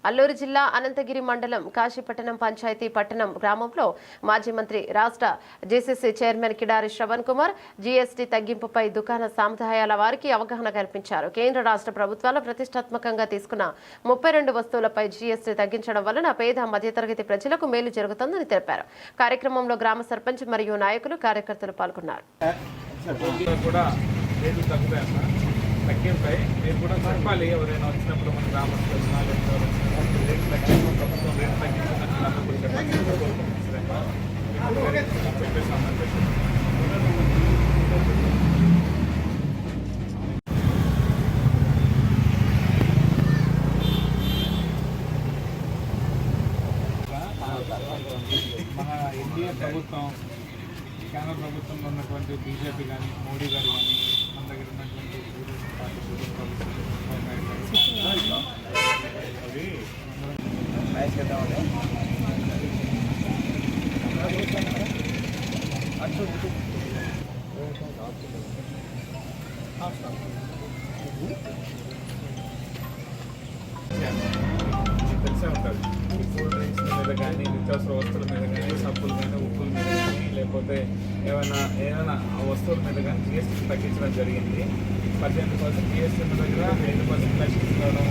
అల్లూరు జిల్లా అనంతగిరి మండలం కాశీపట్టణం పంచాయతీ పట్టణం గ్రామంలో మాజీ మంత్రి రాష్ట్ర JCC chairman Kidari Shravan Kumar GST తగ్గింపుపై దుకాణ సముదాయాల వారికి అవగాహన కల్పించారు. కేంద్ర రాష్ట్ర ప్రభుత్వాలు ప్రతిష్టాత్మకంగా తీసుకున్న 32 వస్తువులపై జీఎస్టీ తగ్గించడం వలన పేద మధ్యతరగతి ప్రజలకు మేలు జరుగుతుందని తెలిపారు. కార్యక్రమంలో గ్రామ సర్పంచ్ మరియు నాయకులు కార్యకర్తలు పాల్గొన్నారు. తగ్గింపై మీరు కూడా చెప్పాలి. ఎవరైనా వచ్చినప్పుడు మన గ్రామస్తులు రేటు తగ్గింపు ప్రభుత్వం రేటు తగ్గించినట్టు చెప్పేసి మన ఇండియా ప్రభుత్వం కేంద్ర ప్రభుత్వంలో ఉన్నటువంటి బీజేపీ కానీ మోడీ గారు కానీ మన దగ్గర ఉన్నటువంటి తెలిసే ఉంటుంది. కూల్ డ్రింక్స్ మీద కానీ నిత్యావసర వస్తువుల మీద కానీ సబ్బుల మీద ఉప్పుల మీద కానీ లేకపోతే ఏమైనా వస్తువుల మీద కానీ జిఎస్టీ తగ్గించడం జరిగింది. 18% జిఎస్టీ ఉన్న దగ్గర 5% తగ్గించడం,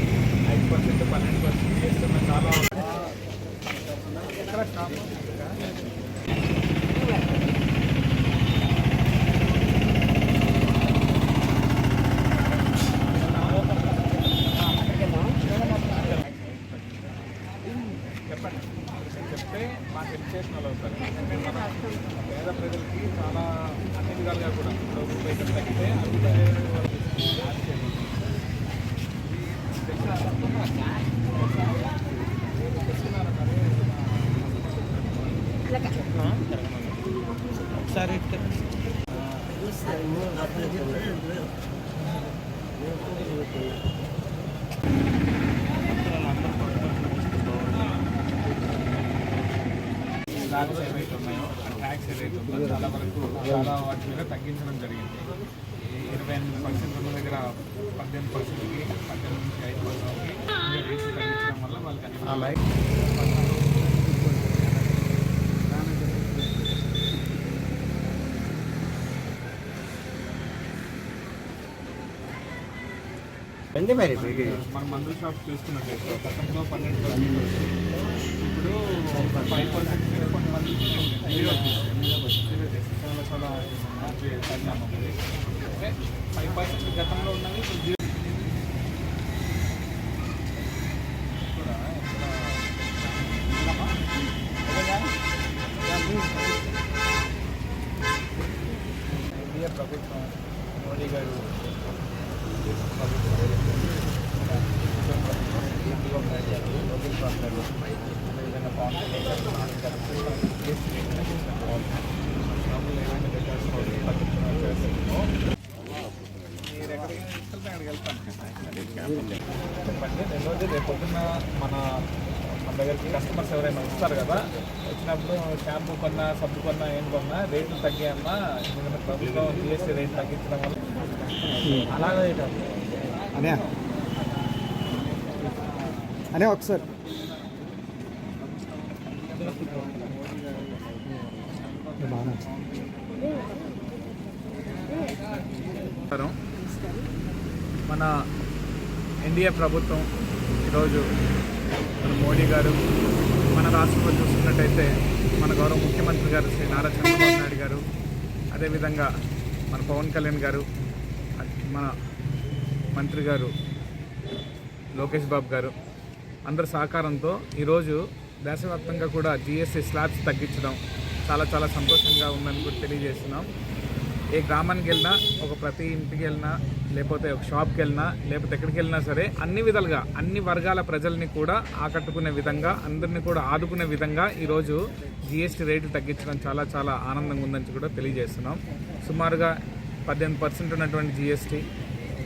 5% 12% జిఎస్టీ ఉన్న చాలా ఎక్కడ స్టాప్ చెప్తే మాకు హెల్ప్ చేసిన వాళ్ళు అవుతారు. ఎందుకంటే మన పేద ప్రజలకి చాలా అన్ని విధాలుగా కూడా ఇప్పుడు తగ్గితే ఒకసారి స్లాబ్స్ ఏవైతే ఉన్నాయో ఆ ట్యాక్స్ ఏదైతే ఉందో చాలా వరకు చాలా వాటి మీద తగ్గించడం జరిగింది. 28% ఉన్న దగ్గర 18%కి 18 నుంచి 5%కి రేట్లు తగ్గించడం వల్ల వాళ్ళకి మనం మందుల షాప్ చూసుకున్నట్లయితే గతంలో 12%, ఇప్పుడు 5% కొంతమంది చాలా తగ్గాము. 5% గతంలో ఉన్నవి ఇండియా ప్రభుత్వం మోడీ గారు అదేవిధంగా పవన్ మీరు ఎక్కడికైనా తీసుకెళ్తే అక్కడికి వెళ్తాను. చెప్పండి. రెండోది రేపు పొద్దున్న మన దగ్గరికి కస్టమర్స్ ఎవరైనా వస్తారు కదా, వచ్చినప్పుడు షాంపూ కొన్నా సబ్బు కొన్నా ఏం కొన్నా రేట్లు తగ్గాయన్నా ఎందుకంటే ప్రభుత్వం జిఎస్టీ రేట్ తగ్గించడం వల్ల అలాగే అనే ఒకసారి మన ఇండియా ప్రభుత్వం ఈరోజు మన మోడీ గారు మన రాష్ట్రంలో చూసుకున్నట్టయితే మన గౌరవ ముఖ్యమంత్రి గారు శ్రీ నారా చంద్రబాబు నాయుడు గారు, అదేవిధంగా మన పవన్ కళ్యాణ్ గారు, మన మంత్రి గారు లోకేష్ బాబు గారు అందరి సహకారంతో ఈరోజు దేశవ్యాప్తంగా కూడా జిఎస్టీ స్లాబ్స్ తగ్గించడం చాలా చాలా సంతోషంగా ఉందని కూడా తెలియజేస్తున్నాం. ఏ గ్రామానికి వెళ్ళినా, ప్రతి ఇంటికి వెళ్ళినా, లేకపోతే ఒక షాప్కి వెళ్ళినా, లేకపోతే ఎక్కడికి వెళ్ళినా సరే అన్ని విధాలుగా అన్ని వర్గాల ప్రజల్ని కూడా ఆకట్టుకునే విధంగా, అందరినీ కూడా ఆదుకునే విధంగా ఈరోజు జిఎస్టీ రేట్లు తగ్గించడం చాలా చాలా ఆనందంగా ఉందని కూడా తెలియజేస్తున్నాం. సుమారుగా 18% ఉన్నటువంటి జిఎస్టీ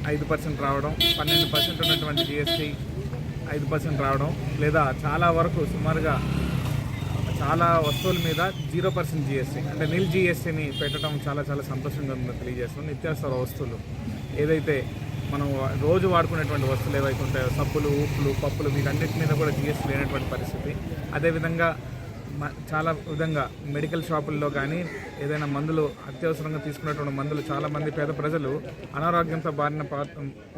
5% రావడం, 12% ఉన్నటువంటి జిఎస్టీ 5% రావడం, లేదా చాలా వరకు సుమారుగా చాలా వస్తువుల మీద 0% జిఎస్టీ అంటే నిల్ జిఎస్టీని పెట్టడం చాలా చాలా సంతోషంగా ఉందని తెలియజేస్తున్నాం. నిత్యావసర వస్తువులు ఏదైతే మనం రోజు వాడుకునేటువంటి వస్తువులు ఏవైతే ఉంటాయో సబ్బులు, ఉప్పులు, పప్పులు వీటన్నిటి మీద కూడా జిఎస్టీ లేనటువంటి పరిస్థితి. అదేవిధంగా చాలా విధంగా మెడికల్ షాపుల్లో కానీ ఏదైనా మందులు అత్యవసరంగా తీసుకున్నటువంటి మందులు చాలామంది పేద ప్రజలు అనారోగ్యంతో బారిన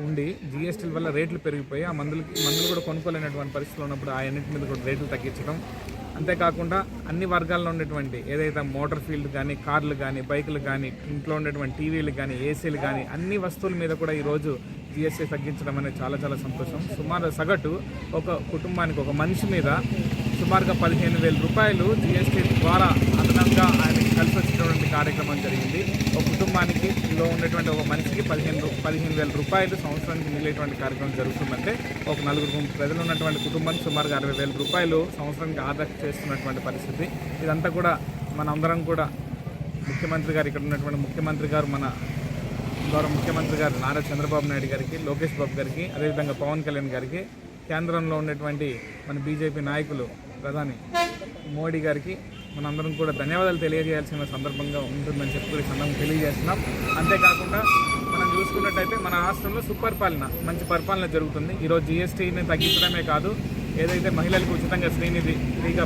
ఉండి జిఎస్టీల వల్ల రేట్లు పెరిగిపోయి ఆ మందులు కూడా కొనుక్కోలేనటువంటి పరిస్థితులు ఉన్నప్పుడు ఆ అన్నింటి మీద కూడా రేట్లు తగ్గించడం. అంతేకాకుండా అన్ని వర్గాల్లో ఉండేటువంటి ఏదైతే మోటార్ ఫీల్డ్ కానీ, కార్లు కానీ, బైకులు కానీ, ఇంట్లో ఉండేటువంటి టీవీలు కానీ, ఏసీలు కానీ అన్ని వస్తువుల మీద కూడా ఈరోజు జిఎస్టీ తగ్గించడం అనేది చాలా చాలా సంతోషం. సుమారు సగటు ఒక కుటుంబానికి ఒక మనిషి మీద సుమారుగా 15,000 రూపాయలు జిఎస్టీ ద్వారా అదనంగా ఆయనకి కలిసి వచ్చినటువంటి కార్యక్రమం జరిగింది. ఒక కుటుంబానికి లో ఉండేటువంటి ఒక మనిషికి 15,000 రూపాయలు సంవత్సరానికి మిగిలేటువంటి కార్యక్రమం జరుగుతుందంటే ఒక 4 ప్రజలు ఉన్నటువంటి కుటుంబానికి సుమారుగా 60,000 రూపాయలు సంవత్సరానికి ఆదా చేస్తున్నటువంటి పరిస్థితి. ఇదంతా కూడా మనందరం కూడా ముఖ్యమంత్రి గారు, ఇక్కడ ఉన్నటువంటి ముఖ్యమంత్రి గారు, మన గౌరవ ముఖ్యమంత్రి గారు నారా చంద్రబాబు నాయుడు గారికి, లోకేష్ బాబు గారికి, అదేవిధంగా పవన్ కళ్యాణ్ గారికి, కేంద్రంలో ఉన్నటువంటి మన బీజేపీ నాయకులు ప్రధాని మోడీ గారికి మనందరం కూడా ధన్యవాదాలు తెలియజేయాల్సిన సందర్భంగా ఉంటుందని చెప్పి సందర్భం తెలియజేస్తున్నాం. అంతేకాకుండా మనం చూసుకున్నట్టయితే మన రాష్ట్రంలో సుపరిపాలన, మంచి పరిపాలన జరుగుతుంది. ఈరోజు జిఎస్టీని తగ్గించడమే కాదు, ఏదైతే మహిళలకు ఉచితంగా శ్రీనిధి ఫ్రీగా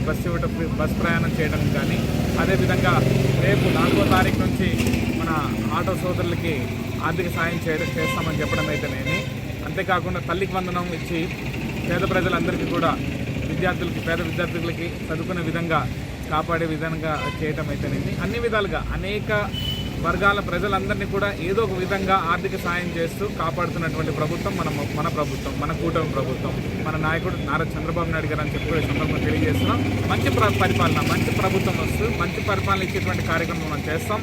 బస్ ప్రయాణం చేయడం కానీ, అదేవిధంగా రేపు 4వ తారీఖు నుంచి మన ఆటో సోదరులకి ఆర్థిక సాయం చేస్తామని చెప్పడం అయితేనేమి, అంతేకాకుండా తల్లికి వందనం ఇచ్చి పేద ప్రజలందరికీ కూడా పేద విద్యార్థులకి చదువుకునే విధంగా కాపాడే విధంగా చేయటం అయితేనేమి, అన్ని విధాలుగా అనేక వర్గాల ప్రజలందరినీ కూడా ఏదో ఒక విధంగా ఆర్థిక సాయం చేస్తూ కాపాడుతున్నటువంటి ప్రభుత్వం మన ప్రభుత్వం, మన కూటమి ప్రభుత్వం, మన నాయకుడు నారా చంద్రబాబు నాయుడు గారు అని చెప్పి సందర్భంగా తెలియజేస్తున్నాం. మంచి పరిపాలన, మంచి ప్రభుత్వం వస్తూ మంచి పరిపాలన ఇచ్చేటువంటి కార్యక్రమం మనం చేస్తాం.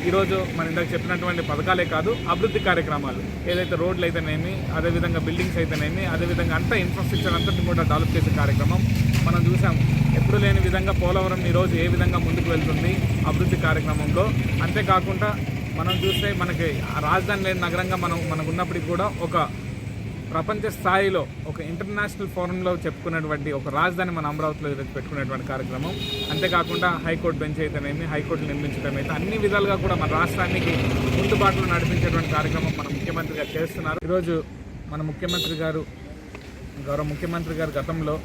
ఈరోజు మన ఇందాక చెప్పినటువంటి పథకాలే కాదు, అభివృద్ధి కార్యక్రమాలు ఏదైతే రోడ్లు అయితేనేమి, అదేవిధంగా బిల్డింగ్స్ అయితేనేమి, అదేవిధంగా అంతా ఇన్ఫ్రాస్ట్రక్చర్ అంతటిని కూడా డెవలప్ చేసే కార్యక్రమం మనం చూసాం. ఎప్పుడు లేని విధంగా పోలవరం ఈరోజు ఏ విధంగా ముందుకు వెళ్తుంది అభివృద్ధి కార్యక్రమంలో. అంతేకాకుండా మనం చూస్తే మనకి రాజధాని లేని నగరంగా మనకు ఉన్నప్పటికీ కూడా ఒక ప్రపంచ స్థాయిలో ఒక ఇంటర్నేషనల్ ఫోరంలో చెప్పుకున్నటువంటి ఒక రాజధాని మన అమరావతిలో ఈరోజు పెట్టుకునేటువంటి కార్యక్రమం. అంతేకాకుండా హైకోర్టు బెంచ్ అయితేనేమి, హైకోర్టులు నిర్మించడం అయితే అన్ని విధాలుగా కూడా మన రాష్ట్రానికి ముందుబాటులో నడిపించేటువంటి కార్యక్రమం మన ముఖ్యమంత్రి గారు చేస్తున్నారు. ఈరోజు మన ముఖ్యమంత్రి గారు, గౌరవ ముఖ్యమంత్రి గారు గతంలో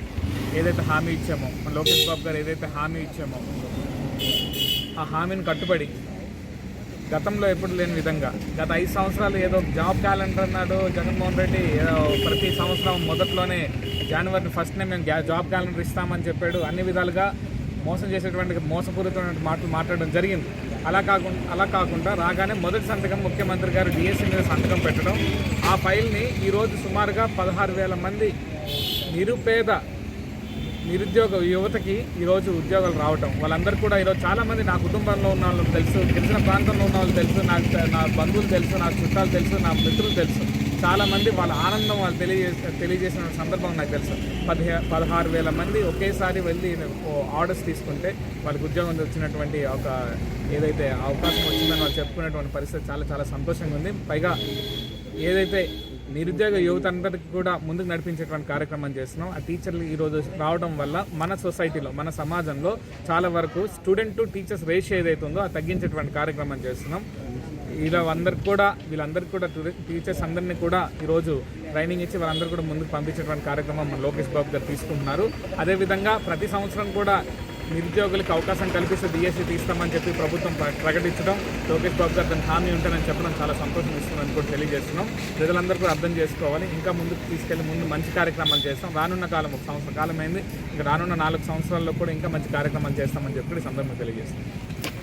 ఏదైతే హామీ ఇచ్చామో, మన లోకేష్ బాబు గారు ఏదైతే హామీ ఇచ్చామో ఆ హామీని కట్టుబడి గతంలో ఎప్పుడు లేని విధంగా గత 5 సంవత్సరాలు ఏదో జాబ్ క్యాలెండర్ అన్నాడు జగన్మోహన్ రెడ్డి. ప్రతి సంవత్సరం మొదట్లోనే జనవరి 1నే మేము జాబ్ క్యాలెండర్ ఇస్తామని చెప్పాడు. అన్ని విధాలుగా మోసం చేసేటువంటి మోసపూరితమైన మాటలు మాట్లాడడం జరిగింది. అలా కాకుండా రాగానే మొదటి సంతకం ముఖ్యమంత్రి గారు డిఎస్సీ మీద సంతకం పెట్టడం, ఆ ఫైల్ని ఈరోజు సుమారుగా 16,000 మంది నిరుద్యోగ యువతకి ఈరోజు ఉద్యోగాలు రావటం, వాళ్ళందరూ కూడా ఈరోజు చాలామంది నా కుటుంబంలో ఉన్న వాళ్ళు తెలుసు, తెలిసిన ప్రాంతంలో ఉన్న వాళ్ళు తెలుసు, నా బంధువులు తెలుసు, నా చుట్టాలు తెలుసు, నా మిత్రులు తెలుసు, చాలామంది వాళ్ళ ఆనందం వాళ్ళు తెలియజేసిన సందర్భం నాకు తెలుసు. 16,000 మంది ఒకేసారి వెళ్ళి ఆర్డర్స్ తీసుకుంటే వాళ్ళకి ఉద్యోగం వచ్చినటువంటి ఒక ఏదైతే అవకాశం వచ్చిందని వాళ్ళు చెప్పుకునేటువంటి పరిస్థితి చాలా చాలా సంతోషంగా ఉంది. పైగా ఏదైతే నిరుద్యోగ యువత అందరికీ కూడా ముందుకు నడిపించేటువంటి కార్యక్రమం చేస్తున్నాం. ఆ టీచర్లు ఈరోజు రావడం వల్ల మన సొసైటీలో, మన సమాజంలో చాలా వరకు స్టూడెంట్ టు టీచర్స్ రేషియో ఏదైతే ఉందో అది తగ్గించేటువంటి కార్యక్రమం చేస్తున్నాం. వీళ్ళందరికీ కూడా టీచర్స్ అందరినీ కూడా ఈరోజు ట్రైనింగ్ ఇచ్చి వాళ్ళందరూ కూడా ముందుకు పంపించేటువంటి కార్యక్రమం మన లోకేష్ బాబు గారు తీసుకుంటున్నారు. అదేవిధంగా ప్రతి సంవత్సరం కూడా నిరుద్యోగులకు అవకాశం కల్పిస్తే డిఎస్సీ తీస్తామని చెప్పి ప్రభుత్వం ప్రకటించడం, లోకేష్ బాబు గారు దాని హామీ ఉంటుందని చెప్పడం చాలా సంతోషం ఇస్తుందని కూడా తెలియజేస్తున్నాం. ప్రజలందరూ కూడా అర్థం చేసుకోవాలి, ఇంకా ముందుకు తీసుకెళ్లి ముందు మంచి కార్యక్రమాలు చేస్తాం. రానున్న కాలం 1 సంవత్సర కాలం అయింది, ఇంకా రానున్న 4 సంవత్సరాల్లో కూడా ఇంకా మంచి కార్యక్రమాలు చేస్తామని చెప్పి సందర్భంగా తెలియజేస్తాం.